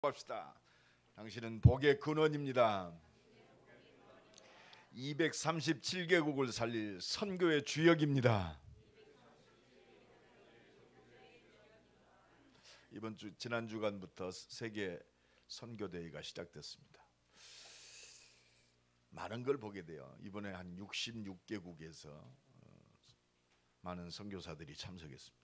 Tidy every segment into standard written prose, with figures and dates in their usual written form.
합시다. 당신은 복의 근원입니다. 237개국을 살릴 선교의 주역입니다. 이번 주 지난 주간부터 세계 선교대회가 시작됐습니다. 많은 걸 보게 돼요. 이번에 한 66개국에서 많은 선교사들이 참석했습니다.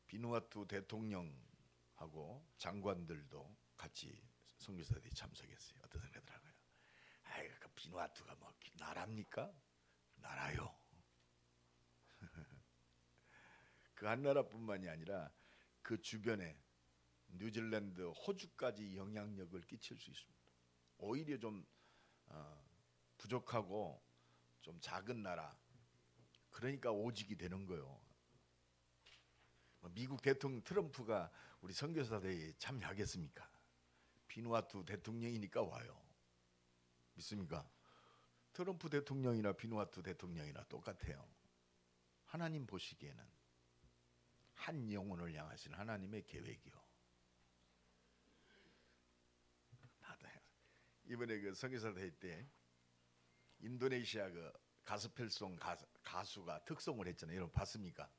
비누아투 대통령하고 장관들도 같이 선교사들이 참석했어요. 어떤 생각들하고요? 아이고, 그 비누아투가 뭐 나라입니까? 나라요. 그 한 나라뿐만이 아니라 그 주변에 뉴질랜드, 호주까지 영향력을 끼칠 수 있습니다. 오히려 좀 부족하고 좀 작은 나라, 그러니까 오직이 되는 거예요. 미국 대통령 트럼프가 우리 선교사대회에 참여하겠습니까? 비누아투 대통령이니까 와요. 믿습니까? 트럼프 대통령이나 비누아투 대통령이나 똑같아요. 하나님 보시기에는 한 영혼을 향하신 하나님의 계획이요. 이번에 그 선교사대회 때 인도네시아 그 가스펠송 가수가 특송을 했잖아요. 여러분 봤습니까?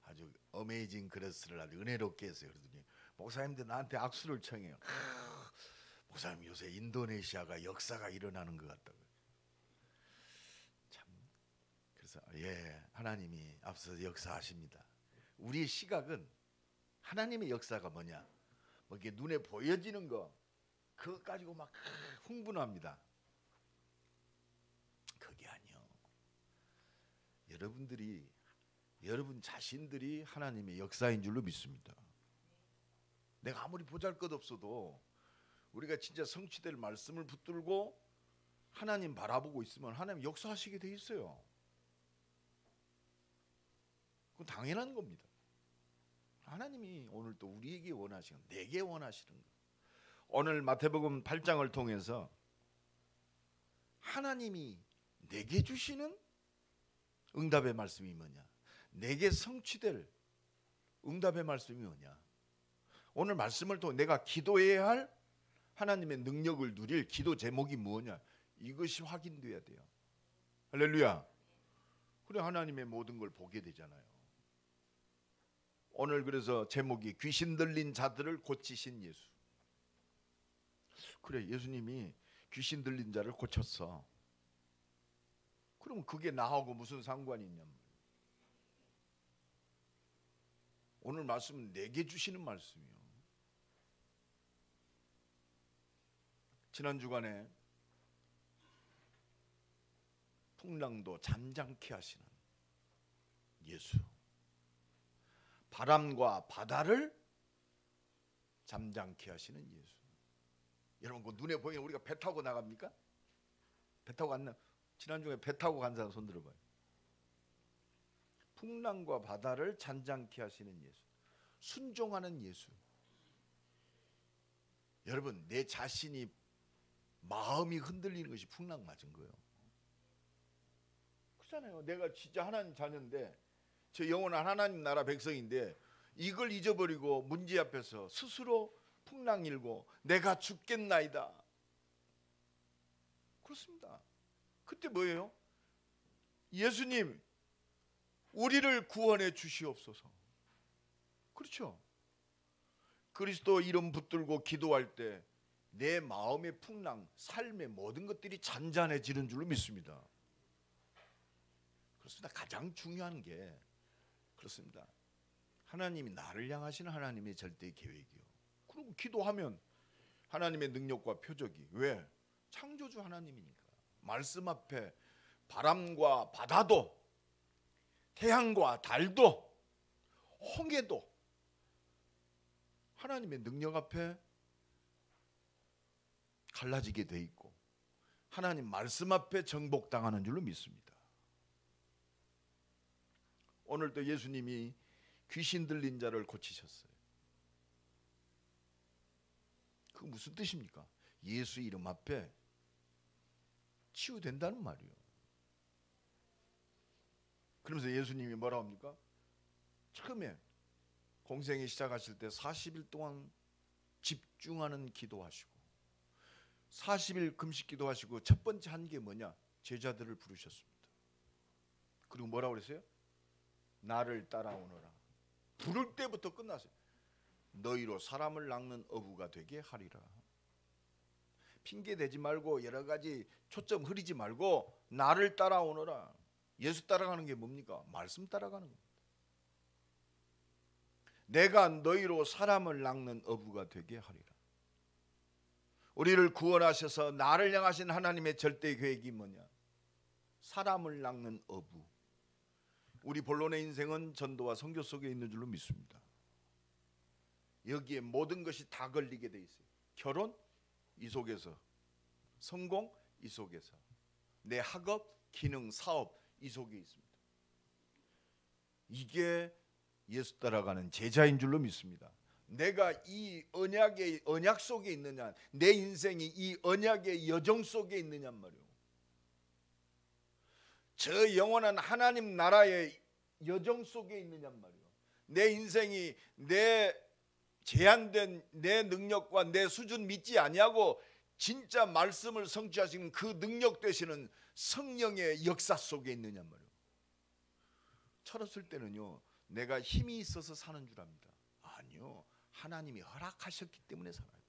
아주 어메이징 그레스를 아주 은혜롭게 했어요. 그러더니 목사님들 나한테 악수를 청해요. 목사님 요새 인도네시아가 역사가 일어나는 것 같다고. 참, 그래서 예, 하나님이 앞서서 역사하십니다. 우리의 시각은 하나님의 역사가 뭐냐, 뭐 이게 눈에 보여지는 거 그거 가지고 막 흥분합니다. 그게 아니요. 여러분 자신들이 하나님의 역사인 줄로 믿습니다. 내가 아무리 보잘것없어도 우리가 진짜 성취될 말씀을 붙들고 하나님 바라보고 있으면 하나님 역사하시게 돼 있어요. 그건 당연한 겁니다. 하나님이 오늘 또 우리에게 원하시는, 내게 원하시는 거. 오늘 마태복음 8장을 통해서 하나님이 내게 주시는 응답의 말씀이 뭐냐, 내게 성취될 응답의 말씀이 뭐냐, 오늘 말씀을 통해 내가 기도해야 할 하나님의 능력을 누릴 기도 제목이 뭐냐, 이것이 확인돼야 돼요. 할렐루야. 그래 하나님의 모든 걸 보게 되잖아요. 오늘 그래서 제목이 귀신 들린 자들을 고치신 예수. 그래, 예수님이 귀신 들린 자를 고쳤어. 그러면 그게 나하고 무슨 상관이 있냔 말이에요. 오늘 말씀은 내게 주시는 말씀이요. 지난 주간에 풍랑도 잠잠케 하시는 예수, 바람과 바다를 잠잠케 하시는 예수. 여러분 그 눈에 보이는, 우리가 배 타고 나갑니까? 배 타고 갔나? 지난주에 배 타고 간 사람 손 들어봐요. 풍랑과 바다를 잔잔케 하시는 예수, 순종하는 예수. 여러분 내 자신이 마음이 흔들리는 것이 풍랑 맞은 거예요. 그렇잖아요. 내가 진짜 하나님 자녀인데, 저 영원한 하나님 나라 백성인데 이걸 잊어버리고 문제 앞에서 스스로 풍랑 일고 내가 죽겠나이다. 그렇습니다. 그때 뭐예요? 예수님 우리를 구원해 주시옵소서. 그렇죠. 그리스도 이름 붙들고 기도할 때 내 마음의 풍랑, 삶의 모든 것들이 잔잔해지는 줄로 믿습니다. 그렇습니다. 가장 중요한 게 그렇습니다. 하나님이 나를 향하시는 하나님의 절대 계획이요. 그리고 기도하면 하나님의 능력과 표적이, 왜? 창조주 하나님이니까. 말씀 앞에 바람과 바다도, 태양과 달도, 홍해도 하나님의 능력 앞에 갈라지게 돼 있고 하나님 말씀 앞에 정복당하는 줄로 믿습니다. 오늘도 예수님이 귀신 들린 자를 고치셨어요. 그거 무슨 뜻입니까? 예수 이름 앞에 치유된다는 말이에요. 그러면서 예수님이 뭐라 합니까? 처음에 공생이 시작하실 때 40일 동안 집중하는 기도하시고 40일 금식 기도하시고 첫 번째 한 게 뭐냐? 제자들을 부르셨습니다. 그리고 뭐라고 그랬어요? 나를 따라오너라. 부를 때부터 끝났어요. 너희로 사람을 낚는 어부가 되게 하리라. 핑계 대지 말고 여러 가지 초점 흐리지 말고 나를 따라오너라. 예수 따라가는 게 뭡니까? 말씀 따라가는 겁니다. 내가 너희로 사람을 낚는 어부가 되게 하리라. 우리를 구원하셔서 나를 향하신 하나님의 절대 계획이 뭐냐? 사람을 낚는 어부. 우리 본론의 인생은 전도와 선교 속에 있는 줄로 믿습니다. 여기에 모든 것이 다 걸리게 돼 있어요. 결혼 이 속에서, 성공 이 속에서, 내 학업, 기능, 사업 이 속에 있습니다. 이게 예수 따라가는 제자인 줄로 믿습니다. 내가 이 언약 속에 있느냐, 내 인생이 이 언약의 여정 속에 있느냐 말이요. 저 영원한 하나님 나라의 여정 속에 있느냐 말이요. 내 인생이 내 제한된 내 능력과 내 수준 믿지 아니하고 진짜 말씀을 성취하시는 그 능력 되시는 성령의 역사 속에 있느냐 말이요. 철없을 때는요, 내가 힘이 있어서 사는 줄 압니다. 아니요, 하나님이 허락하셨기 때문에 살아요.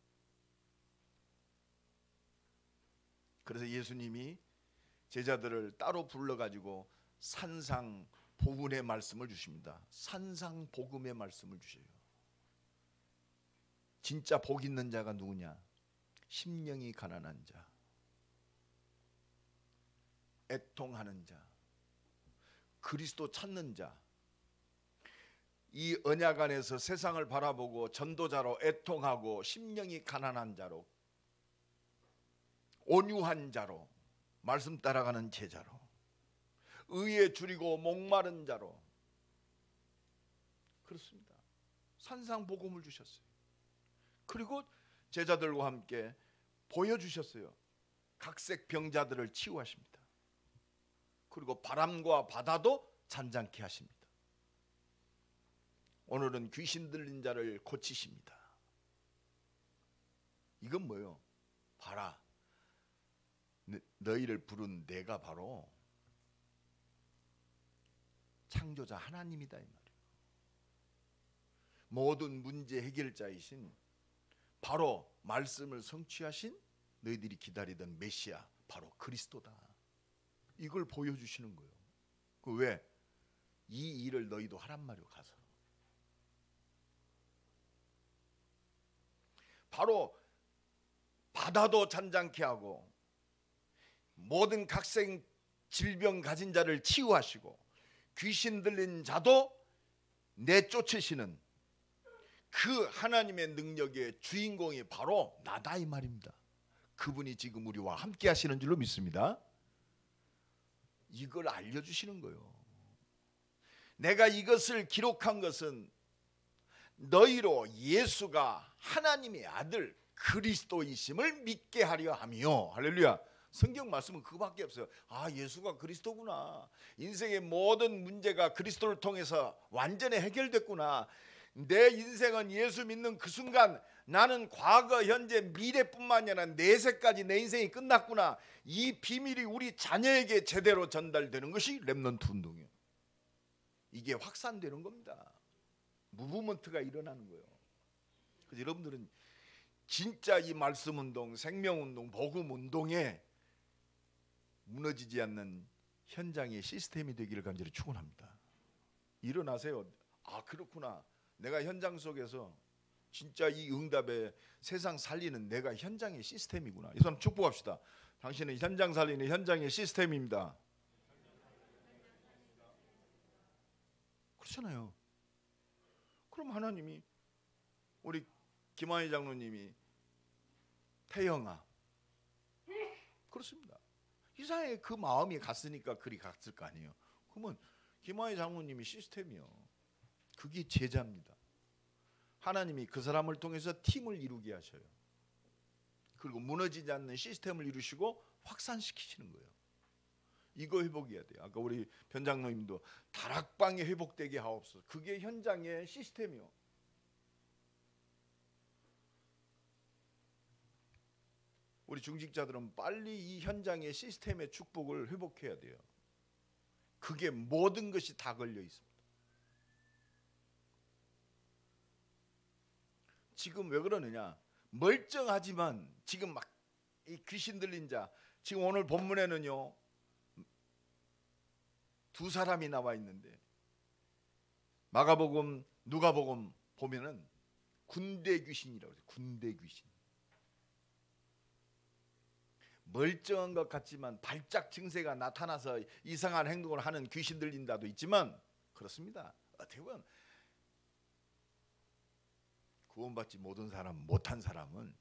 그래서 예수님이 제자들을 따로 불러가지고 산상보훈의 말씀을 주십니다. 산상복음의 말씀을 주셔요. 진짜 복 있는 자가 누구냐? 심령이 가난한 자, 애통하는 자, 그리스도 찾는 자, 이 언약 안에서 세상을 바라보고 전도자로 애통하고 심령이 가난한 자로, 온유한 자로, 말씀 따라가는 제자로, 의에 줄이고 목마른 자로, 그렇습니다. 산상복음을 주셨어요. 그리고 제자들과 함께 보여주셨어요. 각색 병자들을 치유하십니다. 그리고 바람과 바다도 잔잔케 하십니다. 오늘은 귀신 들린 자를 고치십니다. 이건 뭐예요? 봐라, 너희를 부른 내가 바로 창조자 하나님이다 이 말이에요. 모든 문제 해결자이신 바로 말씀을 성취하신 너희들이 기다리던 메시아 바로 그리스도다. 이걸 보여주시는 거예요. 그 왜? 이 일을 너희도 하란 말이요. 가서 바로 바다도 잔잔케 하고 모든 각색 질병 가진 자를 치유하시고 귀신 들린 자도 내쫓으시는 그 하나님의 능력의 주인공이 바로 나다 이 말입니다. 그분이 지금 우리와 함께 하시는 줄로 믿습니다. 이걸 알려주시는 거예요. 내가 이것을 기록한 것은 너희로 예수가 하나님의 아들 그리스도이심을 믿게 하려 함이요. 할렐루야. 성경 말씀은 그거밖에 없어요. 아, 예수가 그리스도구나. 인생의 모든 문제가 그리스도를 통해서 완전히 해결됐구나. 내 인생은 예수 믿는 그 순간 나는 과거, 현재, 미래뿐만 아니라 내세까지 내 인생이 끝났구나. 이 비밀이 우리 자녀에게 제대로 전달되는 것이 렘넌트 운동이에요. 이게 확산되는 겁니다. 무브먼트가 일어나는 거예요. 그래서 여러분들은 진짜 이 말씀 운동, 생명 운동, 복음 운동에 무너지지 않는 현장의 시스템이 되기를 간절히 축원합니다. 일어나세요. 아, 그렇구나. 내가 현장 속에서 진짜 이 응답에 세상 살리는 내가 현장의 시스템이구나. 이 사람 축복합시다. 당신은 현장 살리는 현장의 시스템입니다. 그렇잖아요. 그럼 하나님이 우리 김한희 장로님이 태영아, 그렇습니다. 이상하게 그 마음이 갔으니까 그리 갔을 거 아니에요. 그러면 김한희 장로님이 시스템이요. 그게 제자입니다. 하나님이 그 사람을 통해서 팀을 이루게 하셔요. 그리고 무너지지 않는 시스템을 이루시고 확산시키시는 거예요. 이거 회복해야 돼요. 아까 우리 변장로님도 다락방이 회복되게 하옵소서. 그게 현장의 시스템이요. 우리 중직자들은 빨리 이 현장의 시스템의 축복을 회복해야 돼요. 그게 모든 것이 다 걸려 있습니다. 지금 왜 그러느냐? 멀쩡하지만 지금 막 이 귀신 들린 자, 지금 오늘 본문에는요 2사람이 나와 있는데 마가복음, 누가복음 보면은 군대 귀신이라고 해요. 군대 귀신. 멀쩡한 것 같지만 발작 증세가 나타나서 이상한 행동을 하는 귀신 들린 자도 있지만 그렇습니다. 어떻게 보면 구원받지 못한 사람, 못한 사람은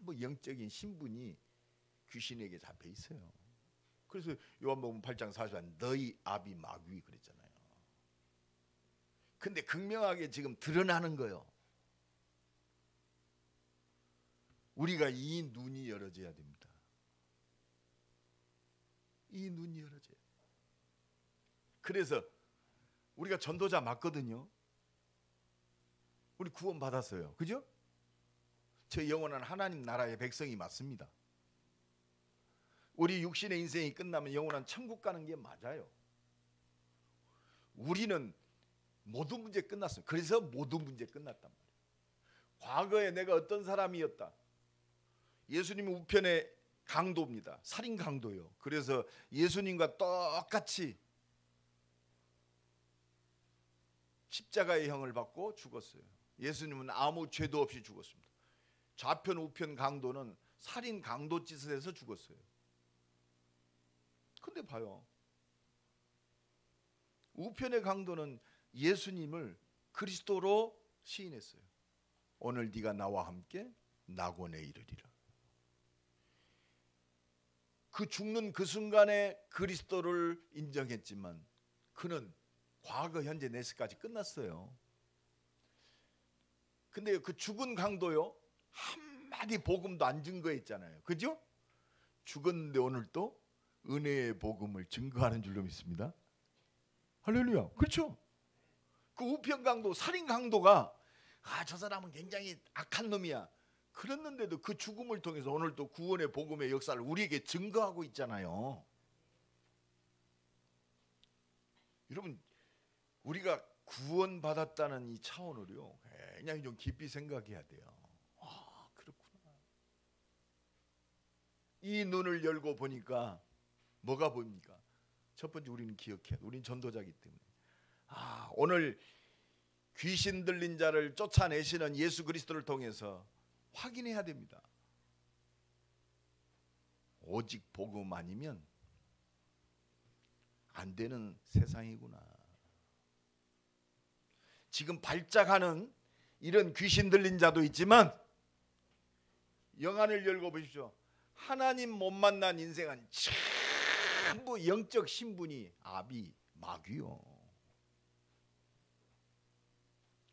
전부 영적인 신분이 귀신에게 잡혀 있어요. 그래서 요한복음 8장 40절 너희 아비 마귀 그랬잖아요. 근데 극명하게 지금 드러나는 거예요. 우리가 이 눈이 열어져야 됩니다. 이 눈이 열어져야 돼요. 그래서 우리가 전도자 맞거든요. 우리 구원 받았어요. 그죠? 저 영원한 하나님 나라의 백성이 맞습니다. 우리 육신의 인생이 끝나면 영원한 천국 가는 게 맞아요. 우리는 모든 문제 끝났어요. 그래서 모든 문제 끝났단 말이에요. 과거에 내가 어떤 사람이었다. 예수님이 우편의 강도입니다. 살인 강도요. 그래서 예수님과 똑같이 십자가의 형을 받고 죽었어요. 예수님은 아무 죄도 없이 죽었습니다. 좌편 우편 강도는 살인 강도 짓을 해서 죽었어요. 근데 봐요. 우편의 강도는 예수님을 그리스도로 시인했어요. 오늘 네가 나와 함께 낙원에 이르리라. 그 죽는 그 순간에 그리스도를 인정했지만 그는 과거, 현재, 내세까지 끝났어요. 근데 그 죽은 강도요 한마디 복음도 안 증거했잖아요. 그죠? 죽었는데 오늘 또 은혜의 복음을 증거하는 줄로 믿습니다. 할렐루야. 그렇죠? 그 우편 강도, 살인 강도가 저 사람은 굉장히 악한 놈이야. 그랬는데도 그 죽음을 통해서 오늘 또 구원의 복음의 역사를 우리에게 증거하고 있잖아요. 여러분, 우리가 구원받았다는 이 차원으로요 굉장히 좀 깊이 생각해야 돼요. 그렇구나. 이 눈을 열고 보니까 뭐가 보입니까? 첫 번째 우리는 기억해야 돼. 우리는 전도자이기 때문에 오늘 귀신 들린 자를 쫓아내시는 예수 그리스도를 통해서 확인해야 됩니다. 오직 복음 아니면 안 되는 세상이구나. 지금 발작하는 이런 귀신 들린 자도 있지만 영안을 열고 보십시오. 하나님 못 만난 인생은 전부 영적 신분이 아비, 마귀요.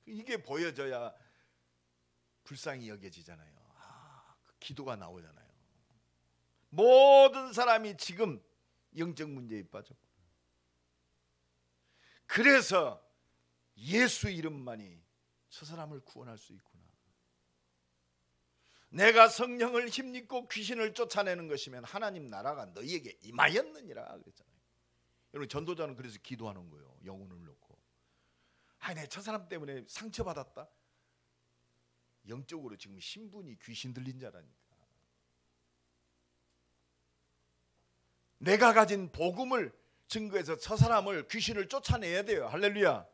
이게 보여져야 불쌍히 여겨지잖아요. 그 기도가 나오잖아요. 모든 사람이 지금 영적 문제에 빠졌고, 그래서 예수 이름만이 저 사람을 구원할 수 있구나. 내가 성령을 힘입고 귀신을 쫓아내는 것이면 하나님 나라가 너희에게 임하였느니라 그랬잖아요. 여러분, 전도자는 그래서 기도하는 거예요. 영혼을 놓고. 내가 저 사람 때문에 상처받았다. 영적으로 지금 신분이 귀신 들린 자라니까. 내가 가진 복음을 증거해서 저 사람을, 귀신을 쫓아내야 돼요. 할렐루야.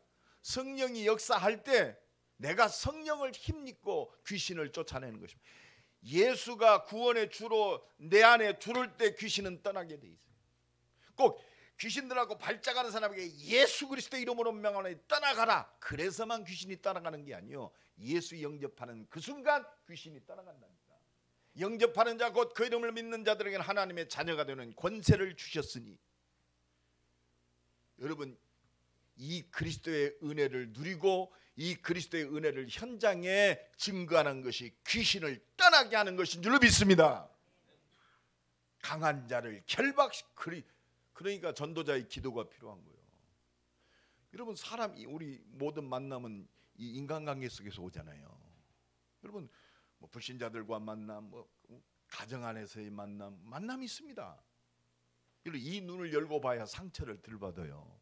성령이 역사할 때 내가 성령을 힘입고 귀신을 쫓아내는 것입니다. 예수가 구원의 주로 내 안에 들어올 때 귀신은 떠나게 돼 있어요. 꼭 귀신들하고 발작하는 사람에게 예수 그리스도 이름으로 명하노니 떠나가라. 그래서만 귀신이 떠나가는 게 아니요, 예수 영접하는 그 순간 귀신이 떠나간다니까. 영접하는 자 곧 그 이름을 믿는 자들에게는 하나님의 자녀가 되는 권세를 주셨으니, 여러분, 이 그리스도의 은혜를 누리고 이 그리스도의 은혜를 현장에 증거하는 것이 귀신을 떠나게 하는 것인 줄로 믿습니다. 강한 자를 그러니까 전도자의 기도가 필요한 거예요. 여러분 사람이 우리 모든 만남은 이 인간관계 속에서 오잖아요. 여러분 뭐 불신자들과 만남, 뭐 가정 안에서의 만남이 있습니다. 이 눈을 열고 봐야 상처를 덜 받아요.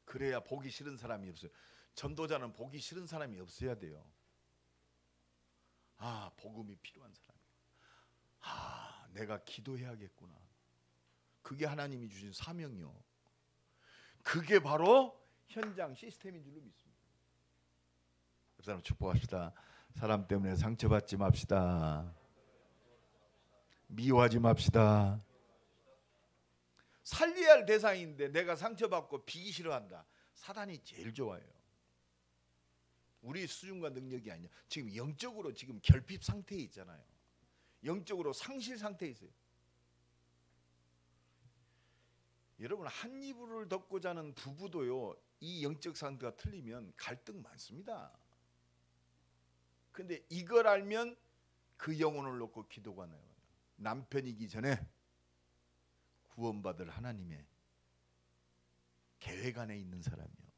그래야 보기 싫은 사람이 없어요. 전도자는 보기 싫은 사람이 없어야 돼요. 아, 복음이 필요한 사람이에요. 아, 내가 기도해야겠구나. 그게 하나님이 주신 사명이요. 그게 바로 현장 시스템인 줄로 믿습니다. 그 사람 축복합시다. 사람 때문에 상처받지 맙시다. 미워하지 맙시다. 살려야 할 대상인데 내가 상처받고 비기 싫어한다. 사단이 제일 좋아해요. 우리 수준과 능력이 아니야. 지금 영적으로 지금 결핍 상태에 있잖아요. 영적으로 상실 상태에 있어요. 여러분 한 이불을 덮고 자는 부부도요, 이 영적 상태가 틀리면 갈등 많습니다. 근데 이걸 알면 그 영혼을 놓고 기도가 나와요. 남편이기 전에 구원받을 하나님의 계획 안에 있는 사람이요.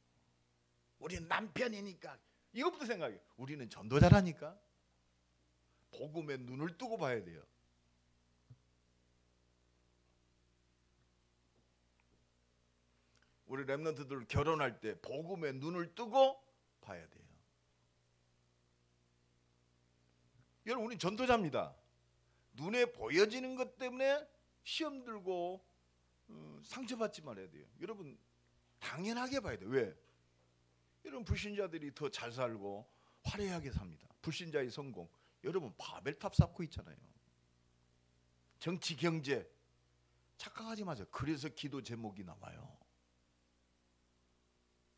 우리는 남편이니까 이것부터 생각해요. 우리는 전도자라니까. 복음에 눈을 뜨고 봐야 돼요. 우리 렘넌트들 결혼할 때 복음에 눈을 뜨고 봐야 돼요. 여러분 우리 전도자입니다. 눈에 보여지는 것 때문에 시험 들고 상처받지 말아야 돼요. 여러분 당연하게 봐야 돼요. 왜? 여러분 불신자들이 더 잘 살고 화려하게 삽니다. 불신자의 성공. 여러분 바벨탑 쌓고 있잖아요. 정치 경제 착각하지 마세요. 그래서 기도 제목이 나와요.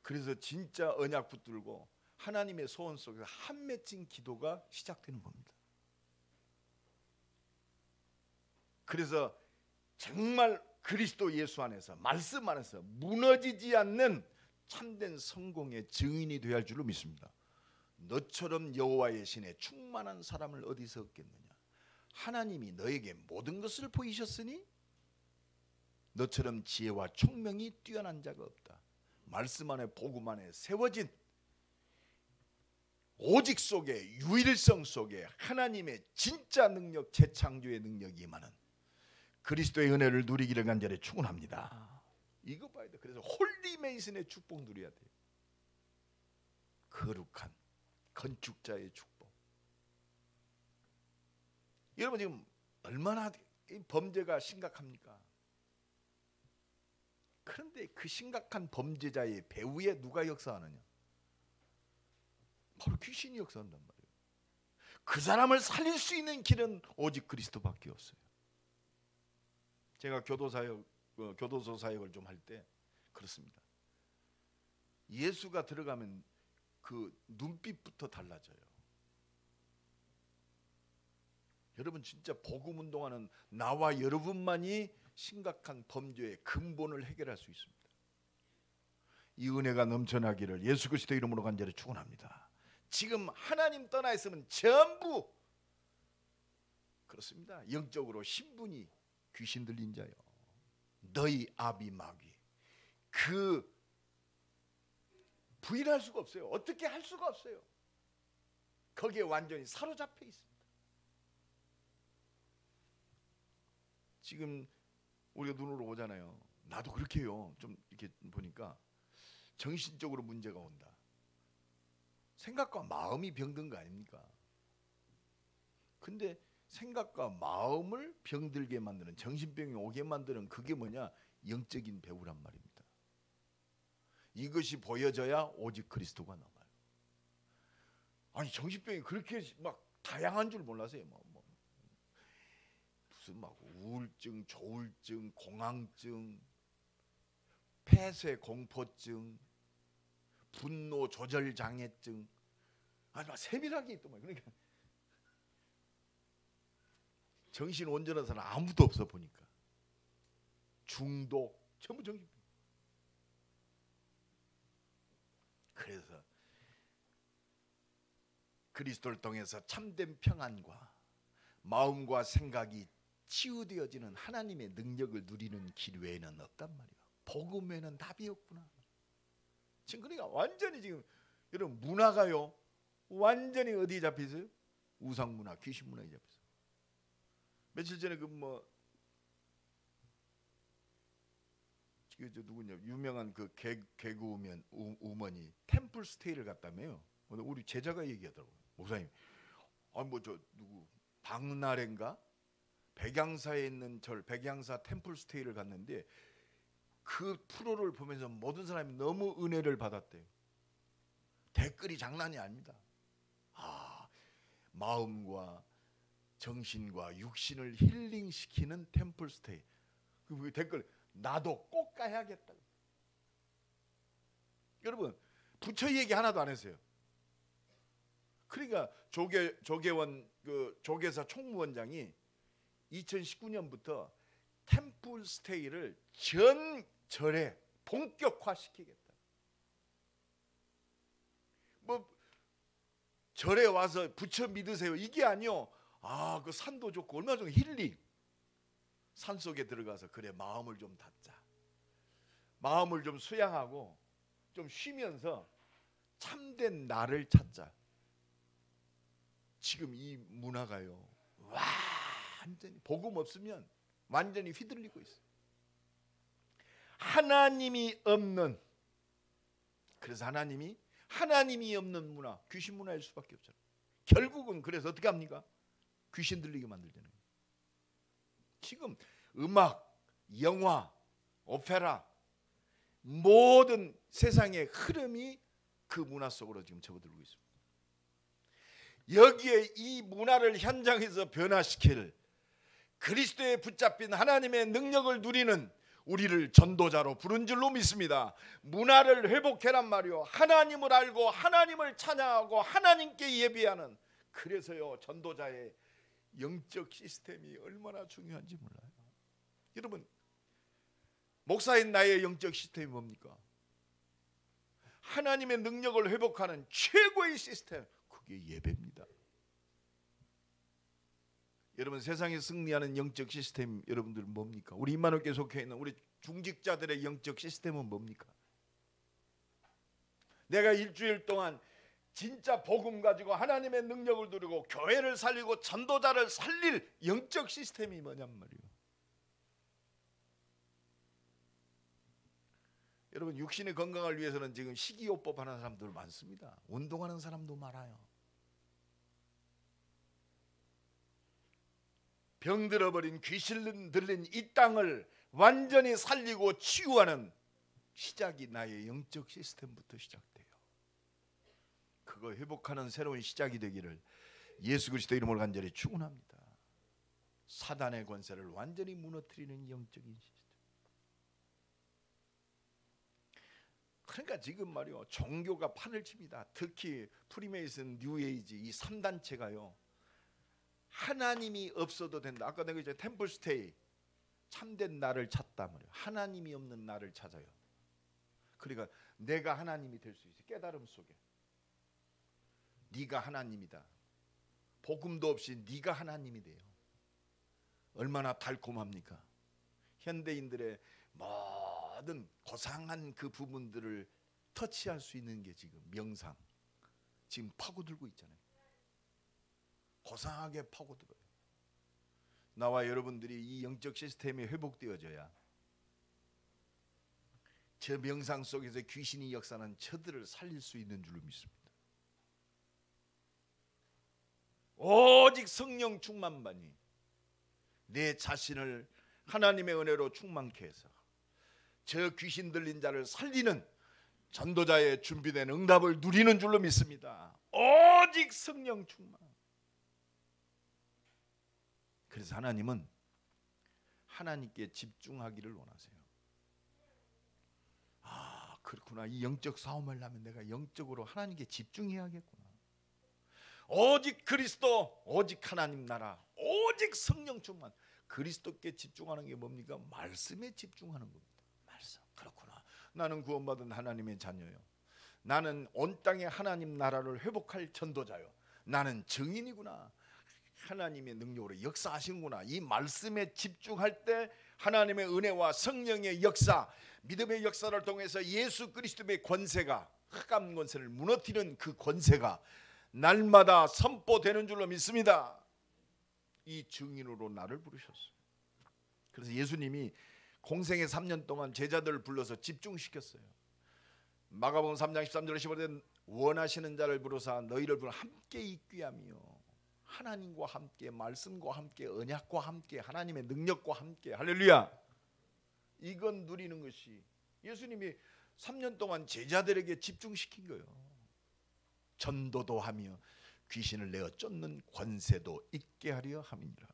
그래서 진짜 언약 붙들고 하나님의 소원 속에서 한 맺힌 기도가 시작되는 겁니다. 그래서 정말 그리스도 예수 안에서 말씀 안에서 무너지지 않는 참된 성공의 증인이 되어야 할 줄로 믿습니다. 너처럼 여호와의 신에 충만한 사람을 어디서 얻겠느냐. 하나님이 너에게 모든 것을 보이셨으니 너처럼 지혜와 총명이 뛰어난 자가 없다. 말씀 안에 복음 안에 세워진 오직 속에 유일성 속에 하나님의 진짜 능력, 재창조의 능력이 임하는 그리스도의 은혜를 누리기를 간절히 축원합니다. 이거 봐야 돼. 그래서 홀리 메이슨의 축복 누려야 돼요. 거룩한 건축자의 축복. 여러분 지금 얼마나 범죄가 심각합니까? 그런데 그 심각한 범죄자의 배후에 누가 역사하느냐? 바로 귀신이 역사한단 말이에요. 그 사람을 살릴 수 있는 길은 오직 그리스도밖에 없어요. 제가 교도소 사역을 좀 할 때 그렇습니다. 예수가 들어가면 그 눈빛부터 달라져요. 여러분 진짜 복음 운동하는 나와 여러분만이 심각한 범죄의 근본을 해결할 수 있습니다. 이 은혜가 넘쳐나기를 예수 그리스도 이름으로 간절히 축원합니다. 지금 하나님 떠나 있으면 전부 그렇습니다. 영적으로 신분이 귀신 들린 자요. 너희 아비 마귀. 그 부인할 수가 없어요. 어떻게 할 수가 없어요. 거기에 완전히 사로잡혀 있습니다. 지금 우리가 눈으로 오잖아요. 나도 그렇게 해요. 좀 이렇게 보니까 정신적으로 문제가 온다. 생각과 마음이 병든 거 아닙니까? 근데 생각과 마음을 병들게 만드는, 정신병이 오게 만드는 그게 뭐냐? 영적인 배후란 말입니다. 이것이 보여져야 오직 그리스도가 남아요. 아니 정신병이 그렇게 막 다양한 줄 몰라서요. 무슨 막 우울증, 조울증, 공황증, 폐쇄 공포증, 분노 조절 장애증, 아주 막 세밀하게 있더만. 그러니까 정신 온전한 사람 아무도 없어 보니까. 중독, 전부 정신병. 그래서 그리스도를 통해서 참된 평안과 마음과 생각이 치유되어지는 하나님의 능력을 누리는 길 외에는 없단 말이야. 복음 외에는 답이 없구나. 지금 그러니까 완전히 지금 여러분 문화가요 완전히 어디에 잡혀 있어요? 우상 문화, 귀신 문화에 잡혀 있어요. 며칠 전에 저 누구냐 유명한 그 개그우먼 우먼이 템플 스테이를 갔다며요. 우리 제자가 얘기하더라고요. 목사님, 저 누구 박나래인가 백양사에 있는 백양사 템플 스테이를 갔는데 그 프로를 보면서 모든 사람이 너무 은혜를 받았대요. 댓글이 장난이 아닙니다. 마음과 정신과 육신을 힐링시키는 템플 스테이. 그 댓글 나도 꼭 가야겠다. 여러분 부처 얘기 하나도 안 했어요. 그러니까 조계원 그 조계사 총무원장이 2019년부터 템플 스테이를 전 절에 본격화시키겠다. 절에 와서 부처 믿으세요 이게 아니요. 그 산도 좋고 얼마나 좋은 힐링. 산 속에 들어가서 그래 마음을 좀 닫자. 마음을 좀 수양하고 좀 쉬면서 참된 나를 찾자. 지금 이 문화가요 완전히 복음 없으면 완전히 휘둘리고 있어요. 하나님이 없는, 그래서 하나님이 없는 문화, 귀신 문화일 수밖에 없잖아요. 결국은 그래서 어떻게 합니까? 귀신 들리게 만들잖아요. 지금 음악, 영화, 오페라 모든 세상의 흐름이 그 문화 속으로 지금 접어들고 있습니다. 여기에 이 문화를 현장에서 변화시킬 그리스도에 붙잡힌 하나님의 능력을 누리는 우리를 전도자로 부른 줄로 믿습니다. 문화를 회복해란 말이요. 하나님을 알고 하나님을 찬양하고 하나님께 예비하는, 그래서요 전도자의 영적 시스템이 얼마나 중요한지 몰라요. 여러분 목사인 나의 영적 시스템이 뭡니까? 하나님의 능력을 회복하는 최고의 시스템, 그게 예배입니다. 여러분 세상에 승리하는 영적 시스템 여러분들 뭡니까? 우리 임마누엘교회 속해 있는 우리 중직자들의 영적 시스템은 뭡니까? 내가 일주일 동안 진짜 복음 가지고 하나님의 능력을 누리고 교회를 살리고 전도자를 살릴 영적 시스템이 뭐냔 말이에요. 여러분 육신의 건강을 위해서는 지금 식이요법 하는 사람들 많습니다. 운동하는 사람도 많아요. 병들어버린 귀신 들린 이 땅을 완전히 살리고 치유하는 시작이 나의 영적 시스템부터 시작돼요. 그거 회복하는 새로운 시작이 되기를 예수 그리스도 이름으로 간절히 축원합니다. 사단의 권세를 완전히 무너뜨리는 영적인 시스템. 그러니까 지금 말이요 종교가 판을 칩니다. 특히 프리메이슨, 뉴에이지 이 3단체가요 하나님이 없어도 된다. 아까 내가 이제 템플스테이 참된 나를 찾다 말이에요. 하나님이 없는 나를 찾아요. 그러니까 내가 하나님이 될 수 있어요. 깨달음 속에 네가 하나님이다. 복음도 없이 네가 하나님이 돼요. 얼마나 달콤합니까? 현대인들의 모든 고상한 그 부분들을 터치할 수 있는 게 지금 명상 지금 파고들고 있잖아요. 고상하게 파고들어요. 나와 여러분들이 이 영적 시스템이 회복되어져야 저 명상 속에서 귀신이 역사하는 저들을 살릴 수 있는 줄로 믿습니다. 오직 성령 충만만이 내 자신을 하나님의 은혜로 충만케 해서 저 귀신 들린 자를 살리는 전도자의 준비된 응답을 누리는 줄로 믿습니다. 오직 성령 충만. 그래서 하나님은 하나님께 집중하기를 원하세요. 그렇구나. 이 영적 싸움을 하면 내가 영적으로 하나님께 집중해야겠구나. 오직 그리스도, 오직 하나님 나라, 오직 성령 충만. 그리스도께 집중하는 게 뭡니까? 말씀에 집중하는 겁니다. 말씀. 그렇구나. 나는 구원받은 하나님의 자녀요. 나는 온 땅의 하나님 나라를 회복할 전도자요. 나는 증인이구나. 하나님의 능력으로 역사하시는구나. 이 말씀에 집중할 때 하나님의 은혜와 성령의 역사, 믿음의 역사를 통해서 예수 그리스도의 권세가, 흑암 권세를 무너뜨리는 그 권세가 날마다 선포되는 줄로 믿습니다. 이 증인으로 나를 부르셨어요. 그래서 예수님이 공생의 3년 동안 제자들을 불러서 집중시켰어요. 마가복음 3장 13절 15절 원하시는 자를 부르사 너희를 부르 함께 있귀하며 하나님과 함께 말씀과 함께 언약과 함께 하나님의 능력과 함께 할렐루야. 이건 누리는 것이 예수님이 3년 동안 제자들에게 집중시킨 거예요. 전도도 하며 귀신을 내어 쫓는 권세도 있게 하려 함이니라.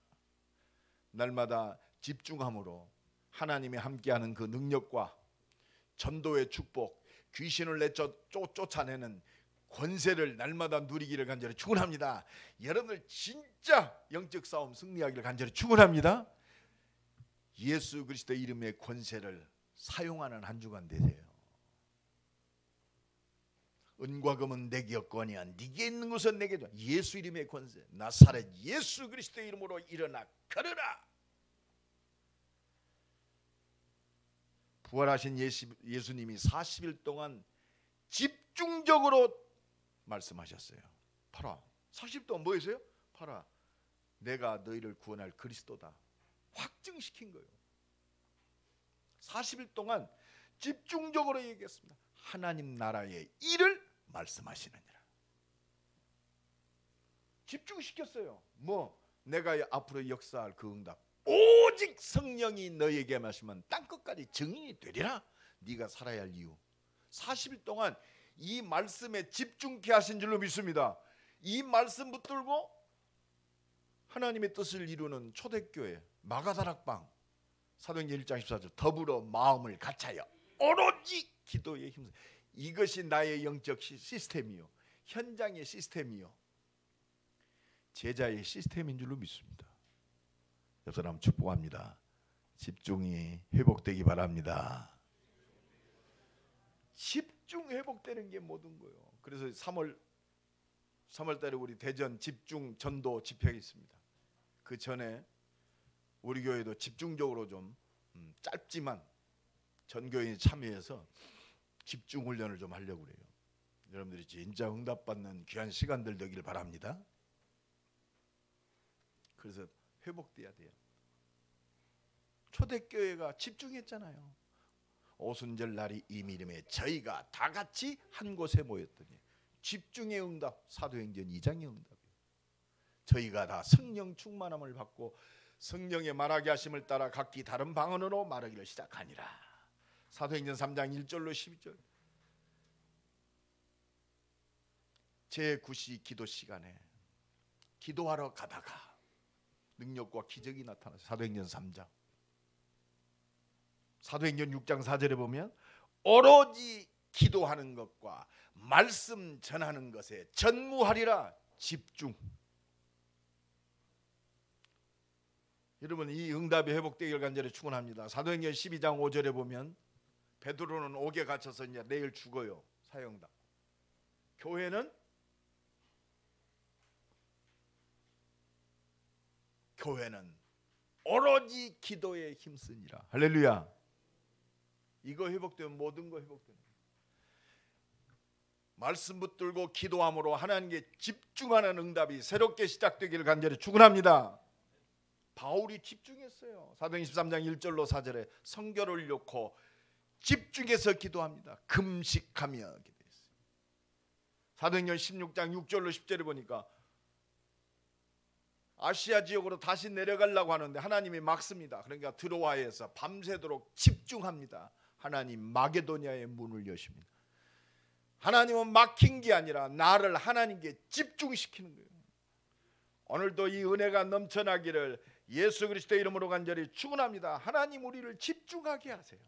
날마다 집중함으로 하나님이 함께하는 그 능력과 전도의 축복, 귀신을 내쫓 쫓아내는 권세를 날마다 누리기를 간절히 축원합니다. 여러분들 진짜 영적 싸움 승리하기를 간절히 축원합니다. 예수 그리스도의 이름의 권세를 사용하는 한 주간 되세요. 은과 금은 내게 없거니와 네게 있는 것은 내게 줘. 예수 이름의 권세, 나사렛 예수 그리스도의 이름으로 일어나 걸으라. 부활하신 예수님이 40일 동안 집중적으로 말씀하셨어요. 봐라, 40일 동안 뭐 했어요? 봐라, 내가 너희를 구원할 그리스도다. 확증시킨 거예요. 40일 동안 집중적으로 얘기했습니다. 하나님 나라의 일을 말씀하시느니라. 집중시켰어요. 뭐 내가 앞으로 역사할 그 응답, 오직 성령이 너희에게 마시면 땅끝까지 증인이 되리라. 네가 살아야 할 이유. 40일 동안 이 말씀에 집중케 하신 줄로 믿습니다. 이 말씀 붙들고 하나님의 뜻을 이루는 초대교회 마가다락방 사도행전 1장 14절 더불어 마음을 같이하여 오로지 기도에 힘써. 이것이 나의 영적 시스템이요, 현장의 시스템이요, 제자의 시스템인 줄로 믿습니다. 옆 사람 축복합니다. 집중이 회복되기 바랍니다. 집중 회복되는 게 모든 거예요. 그래서 3월 달에 우리 대전 집중 전도 집회가 있습니다. 그 전에 우리 교회도 집중적으로 좀 짧지만 전교인이 참여해서 집중 훈련을 좀 하려고 그래요. 여러분들이 진짜 응답받는 귀한 시간들 되기를 바랍니다. 그래서 회복돼야 돼요. 초대교회가 집중했잖아요. 오순절 날이 이미름에 저희가 다 같이 한 곳에 모였더니 집중의 응답, 사도행전 2장의 응답이에요. 저희가 다 성령 충만함을 받고 성령의 말하게 하심을 따라 각기 다른 방언으로 말하기를 시작하니라. 사도행전 3장 1절로 12절. 제9시 기도 시간에 기도하러 가다가 능력과 기적이 나타나서 사도행전 3장. 사도행전 6장 4절에 보면 오로지 기도하는 것과 말씀 전하는 것에 전무하리라. 집중. 여러분, 이 응답이 회복되기를 간절히 축원합니다. 사도행전 12장 5절에 보면 베드로는 옥에 갇혀서 이제 내일 죽어요. 사형당. 교회는 오로지 기도에 힘쓰니라. 할렐루야. 이거 회복되면 모든 거 회복되는 거예요. 말씀 붙들고 기도함으로 하나님께 집중하는 응답이 새롭게 시작되기를 간절히 축원합니다. 바울이 집중했어요. 사도행전 13장 1절로 4절에 성결을 놓고 집중해서 기도합니다. 금식하며 기도했어요. 사도행전 16장 6절로 10절에 보니까 아시아 지역으로 다시 내려가려고 하는데 하나님이 막습니다. 그러니까 드로아에서 밤새도록 집중합니다. 하나님 마게도냐의 문을 여십니다. 하나님은 막힌 게 아니라 나를 하나님께 집중시키는 거예요. 오늘도 이 은혜가 넘쳐나기를 예수 그리스도의 이름으로 간절히 축원합니다. 하나님 우리를 집중하게 하세요.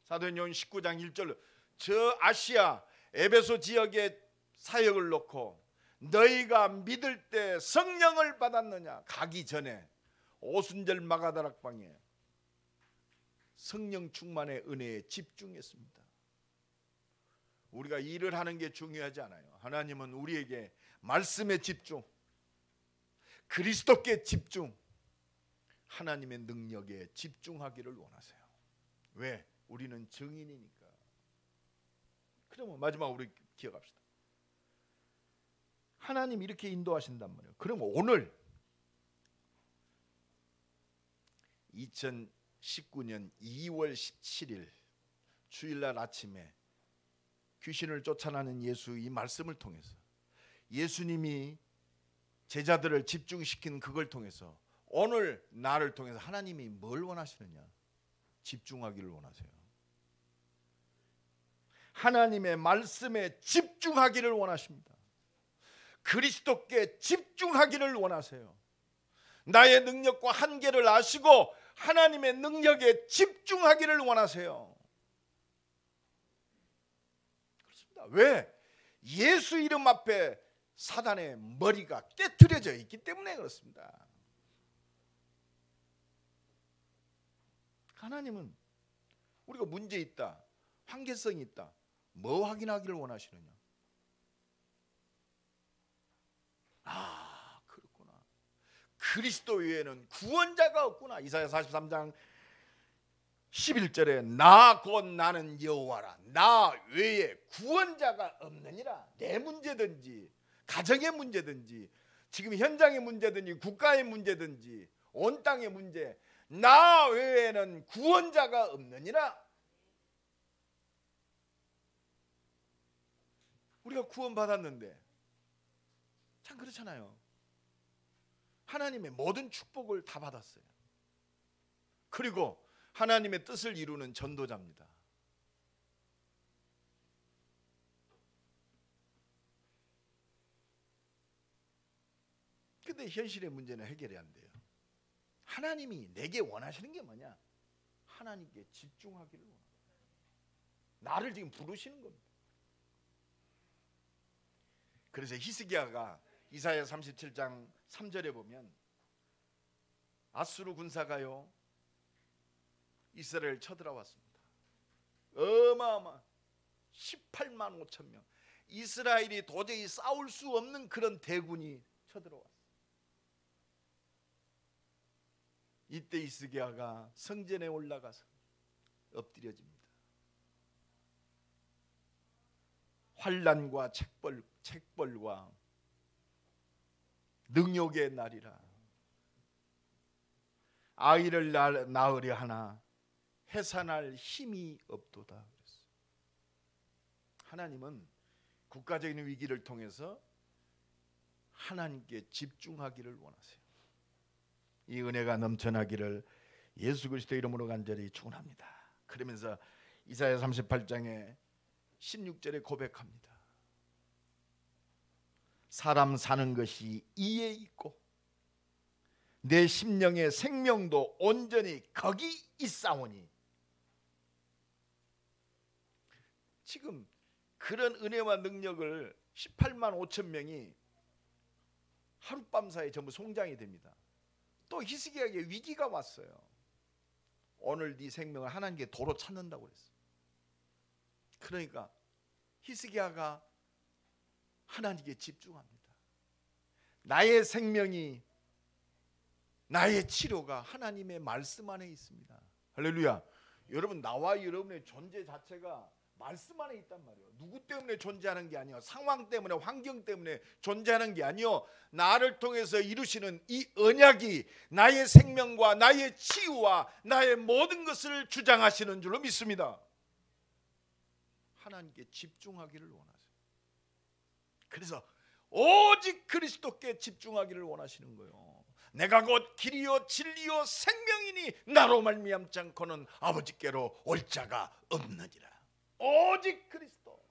사도행전 19장 1절로 저 아시아 에베소 지역의 사역을 놓고 너희가 믿을 때 성령을 받았느냐. 가기 전에 오순절 마가다락방에 성령 충만의 은혜에 집중했습니다. 우리가 일을 하는 게 중요하지 않아요. 하나님은 우리에게 말씀에 집중, 그리스도께 집중, 하나님의 능력에 집중하기를 원하세요. 왜? 우리는 증인이니까. 그러면 마지막 우리 기억합시다. 하나님 이렇게 인도하신단 말이에요. 그러면 오늘 2019년 2월 17일 주일날 아침에 귀신을 쫓아내는 예수 이 말씀을 통해서 예수님이 제자들을 집중시킨 그걸 통해서 오늘 나를 통해서 하나님이 뭘 원하시느냐? 집중하기를 원하세요. 하나님의 말씀에 집중하기를 원하십니다. 그리스도께 집중하기를 원하세요. 나의 능력과 한계를 아시고 하나님의 능력에 집중하기를 원하세요. 그렇습니다. 왜? 예수 이름 앞에 사단의 머리가 깨트려져 있기 때문에 그렇습니다. 하나님은 우리가 문제 있다, 한계성이 있다, 뭐 확인하기를 원하시느냐? 아, 그렇구나. 그리스도 외에는 구원자가 없구나. 이사야 43장 11절에 나 곧 나는 여호와라. 나 외에 구원자가 없느니라. 내 문제든지 가정의 문제든지 지금 현장의 문제든지 국가의 문제든지 온 땅의 문제, 나 외에는 구원자가 없느니라. 우리가 구원받았는데 참 그렇잖아요. 하나님의 모든 축복을 다 받았어요. 그리고 하나님의 뜻을 이루는 전도자입니다. 근데 현실의 문제는 해결이 안 돼요. 하나님이 내게 원하시는 게 뭐냐? 하나님께 집중하기를 원해요. 나를 지금 부르시는 겁니다. 그래서 히스기야가 이사야 37장 3절에 보면 아수르 군사가요 이스라엘 쳐들어왔습니다. 어마어마 18만 5천 명, 이스라엘이 도저히 싸울 수 없는 그런 대군이 쳐들어왔어요. 이때 히스기야가 성전에 올라가서 엎드려집니다. 환난과 책벌과 능욕의 날이라. 아이를 낳으려 하나 해산할 힘이 없도다. 그랬어요. 하나님은 국가적인 위기를 통해서 하나님께 집중하기를 원하세요. 이 은혜가 넘쳐나기를 예수 그리스도 이름으로 간절히 축원합니다. 그러면서 이사야 38장에 16절에 고백합니다. 사람 사는 것이 이에 있고 내 심령의 생명도 온전히 거기 있사오니. 지금 그런 은혜와 능력을 18만 5천 명이 하룻밤 사이에 전부 송장이 됩니다. 또 히스기야에게 위기가 왔어요. 오늘 네 생명을 하나님께 도로 찾는다고 그랬어요. 그러니까 히스기야가 하나님께 집중합니다. 나의 생명이, 나의 치료가 하나님의 말씀 안에 있습니다. 할렐루야. 여러분, 나와 여러분의 존재 자체가 말씀 안에 있단 말이에요. 누구 때문에 존재하는 게 아니에요. 상황 때문에, 환경 때문에 존재하는 게 아니에요. 나를 통해서 이루시는 이 언약이 나의 생명과 나의 치유와 나의 모든 것을 주장하시는 줄로 믿습니다. 하나님께 집중하기를 원하세요. 그래서 오직 그리스도께 집중하기를 원하시는 거예요. 내가 곧 길이요 진리요 생명이니 나로 말미암지 않고는 아버지께로 올 자가 없느니라. 오직 그리스도.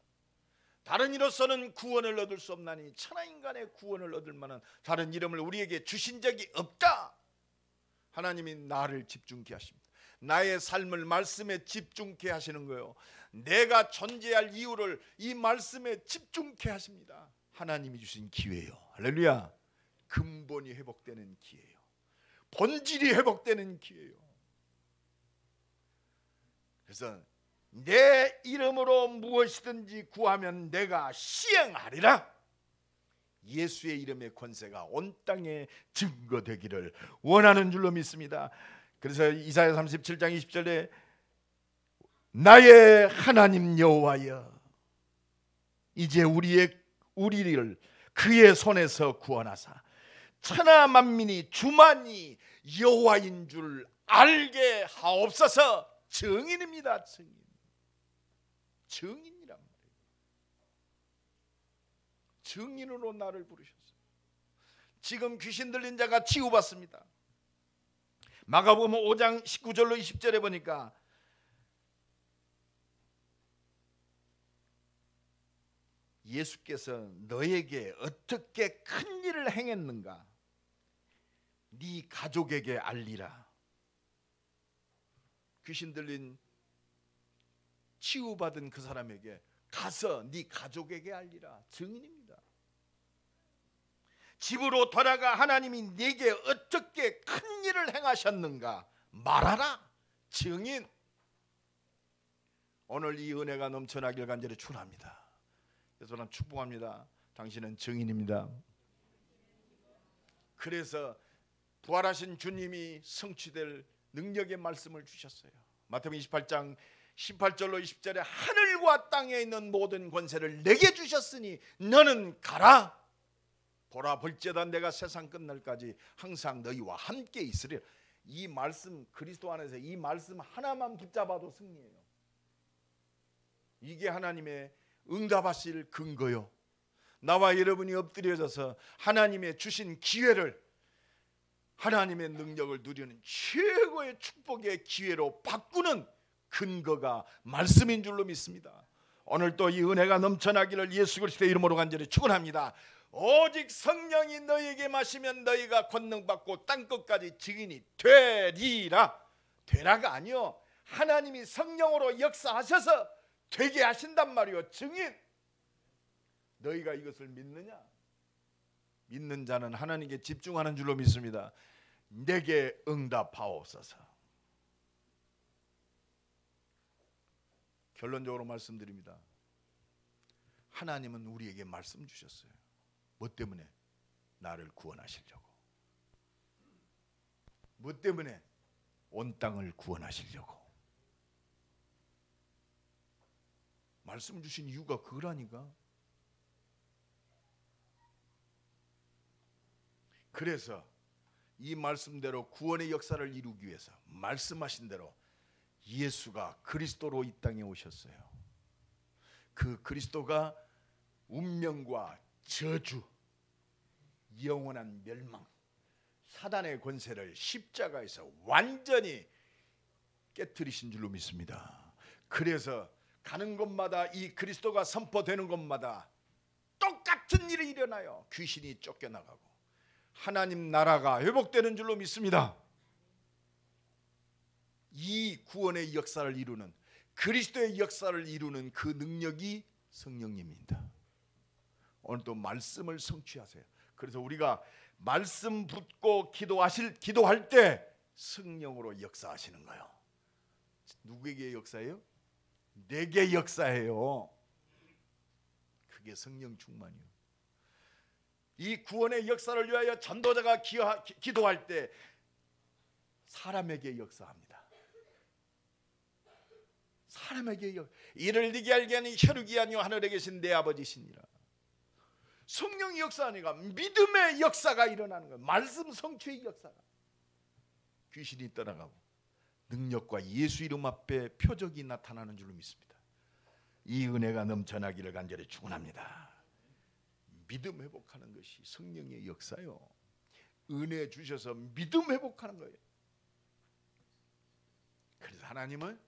다른 이로서는 구원을 얻을 수 없나니 천하인간의 구원을 얻을 만한 다른 이름을 우리에게 주신 적이 없다. 하나님이 나를 집중케 하십니다. 나의 삶을 말씀에 집중케 하시는 거예요. 내가 존재할 이유를 이 말씀에 집중케 하십니다. 하나님이 주신 기회예요. 할렐루야. 근본이 회복되는 기회예요. 본질이 회복되는 기회예요. 그래서 내 이름으로 무엇이든지 구하면 내가 시행하리라. 예수의 이름의 권세가 온 땅에 증거되기를 원하는 줄로 믿습니다. 그래서 이사야 37장 20절에 나의 하나님 여호와여 이제 우리를 그의 손에서 구원하사 천하 만민이 주만이 여호와인 줄 알게 하옵소서. 증인입니다. 증인이란 말이에요. 증인으로 나를 부르셨어요. 지금 귀신 들린 자가 치유받습니다. 마가복음 5장 19절로 20절에 보니까 예수께서 너에게 어떻게 큰 일을 행했는가 네 가족에게 알리라. 귀신 들린 치유받은 그 사람에게 가서 네 가족에게 알리라. 증인입니다. 집으로 돌아가 하나님이 네게 어떻게 큰 일을 행하셨는가 말하라. 증인. 오늘 이 은혜가 넘쳐나길 간절히 축원합니다. 그래서 저는 축복합니다. 당신은 증인입니다. 그래서 부활하신 주님이 성취될 능력의 말씀을 주셨어요. 마태복음 28장 18절로 20절에 하늘과 땅에 있는 모든 권세를 내게 주셨으니 너는 가라. 보라 볼지어다 내가 세상 끝날까지 항상 너희와 함께 있으리라. 이 말씀 그리스도 안에서 이 말씀 하나만 붙잡아도 승리예요. 이게 하나님의 응답하실 근거요. 나와 여러분이 엎드려져서 하나님의 주신 기회를 하나님의 능력을 누리는 최고의 축복의 기회로 바꾸는 근거가 말씀인 줄로 믿습니다. 오늘 또 이 은혜가 넘쳐나기를 예수 그리스도의 이름으로 간절히 축원합니다. 오직 성령이 너희에게 마시면 너희가 권능받고 땅끝까지 증인이 되리라. 되라가 아니요, 하나님이 성령으로 역사하셔서 되게 하신단 말이요. 증인. 너희가 이것을 믿느냐? 믿는 자는 하나님께 집중하는 줄로 믿습니다. 내게 응답하옵소서. 결론적으로 말씀드립니다. 하나님은 우리에게 말씀 주셨어요. 뭐 때문에? 나를 구원하시려고. 뭐 때문에? 온 땅을 구원하시려고. 말씀 주신 이유가 그거라니까. 그래서 이 말씀대로 구원의 역사를 이루기 위해서 말씀하신 대로 예수가 그리스도로 이 땅에 오셨어요. 그 그리스도가 운명과 저주, 영원한 멸망, 사단의 권세를 십자가에서 완전히 깨뜨리신 줄로 믿습니다. 그래서 가는 곳마다 이 그리스도가 선포되는 곳마다 똑같은 일이 일어나요. 귀신이 쫓겨나가고 하나님 나라가 회복되는 줄로 믿습니다. 이 구원의 역사를 이루는, 그리스도의 역사를 이루는 그 능력이 성령님입니다. 오늘도 말씀을 성취하세요. 그래서 우리가 말씀 붙고 기도할 때 성령으로 역사하시는 거예요. 누구에게 역사해요? 내게 역사해요. 그게 성령 충만이요. 이 구원의 역사를 위하여 전도자가 기도할 때 사람에게 역사합니다. 사람에게 이를 네게 알게 하니 혈육이 아니요 하늘에 계신 내 아버지시니라. 성령이 역사하니까 믿음의 역사가 일어나는 거예요. 말씀 성취의 역사가. 귀신이 떠나가고 능력과 예수 이름 앞에 표적이 나타나는 줄로 믿습니다. 이 은혜가 넘쳐나기를 간절히 축원합니다. 믿음 회복하는 것이 성령의 역사요. 은혜 주셔서 믿음 회복하는 거예요. 그래서 하나님은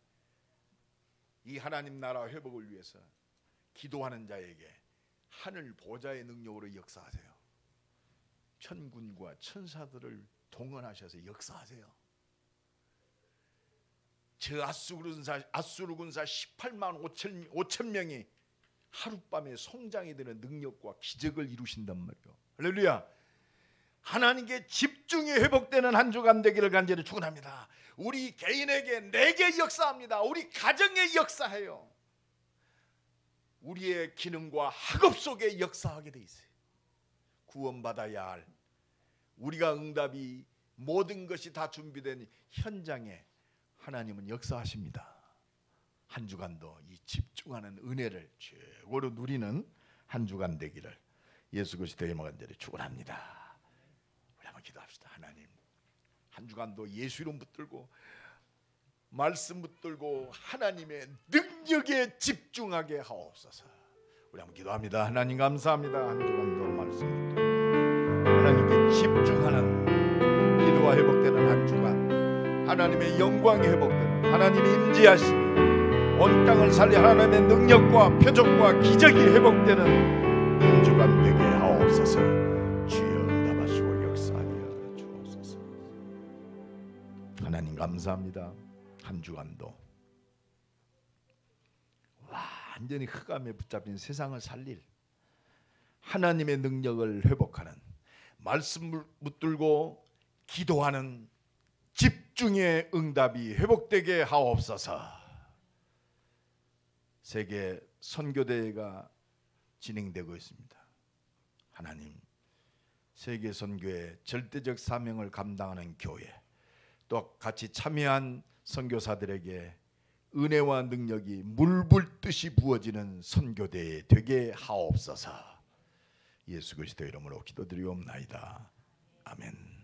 이 하나님 나라 회복을 위해서 기도하는 자에게 하늘 보좌의 능력으로 역사하세요. 천군과 천사들을 동원하셔서 역사하세요. 저 아수르 군사 18만 5천 명이 하룻밤에 송장이 되는 능력과 기적을 이루신단 말이에요. 할렐루야. 하나님께 집중이 회복되는 한 주간 되기를 간절히 축원합니다. 우리 개인에게 내게 역사합니다. 우리 가정에 역사해요. 우리의 기능과 학업 속에 역사하게 돼 있어요. 구원받아야 할, 우리가 응답이 모든 것이 다 준비된 현장에 하나님은 역사하십니다. 한 주간도 이 집중하는 은혜를 최고로 누리는 한 주간 되기를 예수 그리스도의 이름으로 간절히 축원합니다. 우리 한번 기도합시다. 하나님, 한 주간도 예수 이름 붙들고 말씀 붙들고 하나님의 능력에 집중하게 하옵소서. 우리 한번 기도합니다. 하나님 감사합니다. 한 주간도 말씀 붙들고 하나님께 집중하는 기도가 회복되는 한 주간, 하나님의 영광이 회복되는, 하나님의 임재하심이 온 땅을 살리 하나님의 능력과 표적과 기적이 회복되는 한 주간 되게 하옵소서. 주여 응답하시고 역사하여 주옵소서. 하나님 감사합니다. 한 주간도 완전히 흑암에 붙잡힌 세상을 살릴 하나님의 능력을 회복하는, 말씀을 붙들고 기도하는 집중의 응답이 회복되게 하옵소서. 세계 선교대회가 진행되고 있습니다. 하나님, 세계 선교의 절대적 사명을 감당하는 교회, 또 같이 참여한 선교사들에게 은혜와 능력이 물불듯이 부어지는 선교대회 되게 하옵소서. 예수 그리스도의 이름으로 기도드리옵나이다. 아멘.